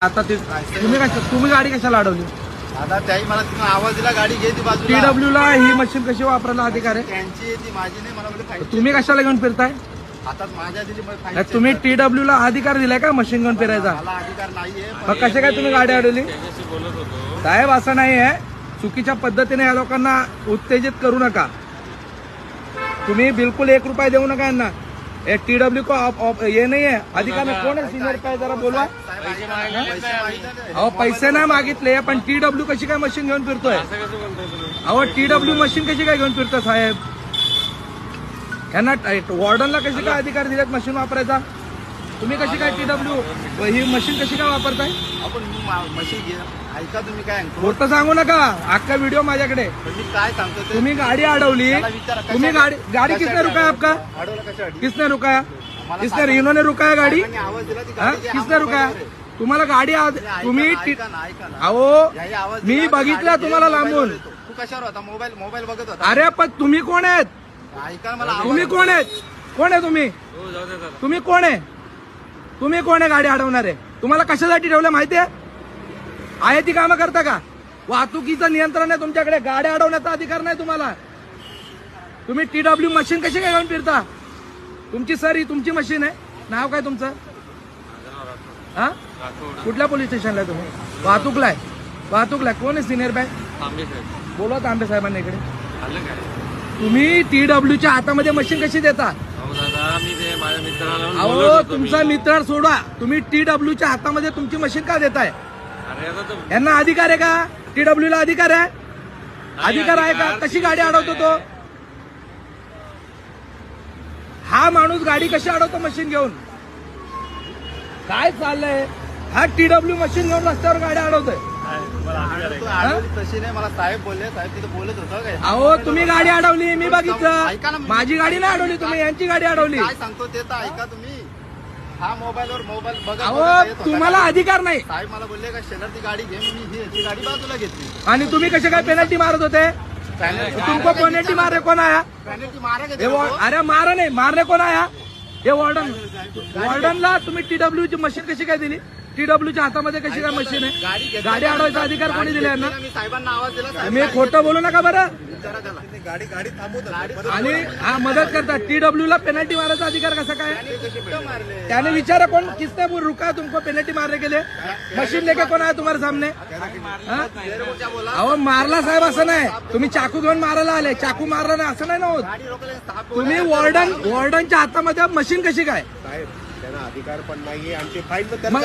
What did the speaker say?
आता ते तुम्ही गाडी कशाला अडवली? आता त्याही मला तिथून आवाज दिला, गाडी घे ती बाजूला. TW ला ही मशीन कशी वापरायला अधिकार आहे? त्यांची आहे ती, माझी नाही. मला बोलले फाईन. तुम्ही कशाला घेऊन फिरताय? आता माझ्या दिली फाईन. नाही, तुम्ही TW ला अधिकार दिलाय का मशीन घेऊन फिरायचा? मला अधिकार नाहीये. मग कसे काय तुम्ही गाडी अडवली? साहेब असं नाही आहे, चुकीच्या पद्धतीने या लोकांना उत्तेजित करू नका. तुम्ही बिलकुल 1 रुपया देऊ नका यांना. TW को ये नाही आहे अधिकार नाही. कोण आहे सिनियर काय जरा बोलवा. अहो पैसे नाही मागितले, पण TW कशी काय मशीन घेऊन फिरतोय? अहो TW मशीन कशी काय घेऊन फिरतोय साहेब? यांना वॉर्डनला कशी काय अधिकार दिलेत मशीन वापरायचा? तुम्ही कशी काय TW ही मशीन कशी काय वापरताय? आपण मशीन घे. ऐका तुम्ही काय खोटं सांगू नका. अख्खा व्हिडिओ माझ्याकडे. मी काय सांगतो ते. तुम्ही गाडी अडवली. तुम्ही गाडी किसने रुकाया आपका? अडवलं कशासाठी? किसने रुकाया? किसने इन्होंने रुकाया गाडी? त्यांनी आवाज दिला ती हा? गाडी घे. किसने रुकाया? तुम्हाला गाडी तुम्ही ऐका ना. अहो याही आवाज मी दिला, बघितलं गाडी घे, तुम्हाला मोबाईल लांबून. वर येतो. तू कशावर होता? मोबाईल बघत होता. अरे पण तुम्ही कोण आहेत? ऐका मला. तुम्ही कोण आहेत? कोण आहे तुम्ही? तुम्ही कोण आहे? तुम्ही कोण आहे गाडी अडवणार आहे? तुम्हाला कशासाठी ठेवलं माहिती आहे ती कामं करता का? वाहतुकीचं नियंत्रण आहे तुमच्याकडे, गाड्या अडवण्याचा अधिकार नाही तुम्हाला. तुम्ही TW मशीन कशी काय घेऊन फिरता? तुमची सर ही तुमची मशीन आहे. नाव काय तुमचं? हा, कुठल्या पोलीस स्टेशनला आहे तुम्ही? वाहतूकला आहे. वाहतूकला आहे. कोण आहे सिनियर बँक? बोला तांबे साहेबांना इकडे. तुम्ही TWच्या हातामध्ये मशीन कशी देता? अहो तुमचा मित्र सोडा, तुम्ही TWच्या हातामध्ये तुमची मशीन का देताय? यांना अधिकार आहे का? TW ला अधिकार आहे? अधिकार आहे का? कशी गाडी अडवतो तो? हा माणूस गाडी कशी अडवतो मशीन घेऊन? काय चाललंय? हा TW मशीन घेऊन रस्त्यावर गाड्या अडवतोय. तशी नाही. मला साहेब बोलले. साहेब तिथे बोलत होतं काय? अहो तुम्ही गाडी अडवली, मी ऐका बघितलं. ना, माझी गाडी नाही अडवली तुम्ही, यांची गाडी अडवली. काय सांगतो ते तर ऐका तुम्ही. हा मोबाईल बघा. अहो तुम्हाला अधिकार नाही. साहेब मला बोलले का शेजारची गाडी घे. मी ही गाडी बाजूला घेतली. आणि तुम्ही कसे काय पेनल्टी मारत होते? तुमको पेनल्टी मारे कोण आया? पेनल्टी मारा हे अरे मारा नाही, मारणे कोण आया? हे वॉर्डनला तुम्ही TWची मशीन कशी काय दिली? TWच्या हातामध्ये कशी काय मशीन आहे? गाडी अडवायचा अधिकार कोणी दिला यांना? मी साहेबांना आवाज दिला. तुम्ही खोटं बोलू नका बरं. विचारा त्याला. गाडी थांबवत आणि हा मदत करता. TW ला पेनल्टी मारायचा अधिकार कसा काय? मारले. त्याने विचारा कौन किसने रुका तुमको पेनल्टी मारने के लिए? मशीन लेके कौन आया तुम्हारे सामने? हाँ? अहो मारला साहेब असं नाही. तुम्ही चाकू घेऊन मारायला आले. चाकू मारला नाही असं नाही ना होत. तुम्ही वॉर्डनच्या हातामध्ये मशीन कशी काय? साहेब त्यांना अधिकार पण नाहीये आणि ते फाईन मग